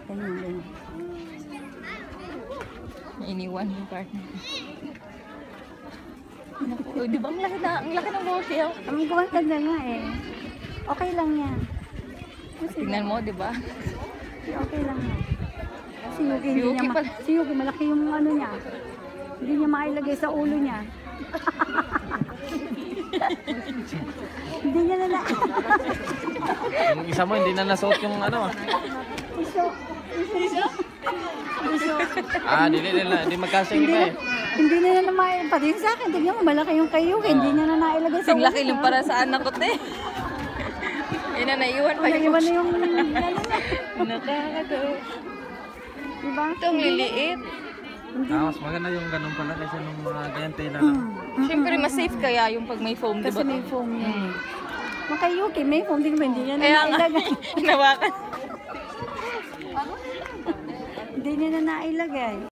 Ganyan. Iniwan yung partner. Naku, di ba ang laki ng bote? Ang ganda nga eh. Okay lang yan. Tingnan mo, di ba? Okay lang yan. Si Yuki, malaki yung ano niya. Hindi niya mailagay sa ulo niya. Hindi niya na Yung isa mo, hindi na nasuot yung ano. Iso. Hindi magkasya yung iba eh. Hindi na naman, pati sa akin, tignan mo, malaki yung kay Yuki. Hindi niya na nailagay sa ulo. Laki lang para sa anak ko, te. Yun na, naiwan pa yung... Naiwan na yung... Nakakatawa. Diba? Ito, ang liliit. Mas maganda yung ganun pala kasi nung mga ganyan tela lang. Siyempre, mas safe kaya yung pag may foam, di Kasi ba? may foam yan. Kay Yuki, may foam din ba? Hindi niya na Kaya nga, nailagay. hinawakan. Hindi niya na nailagay.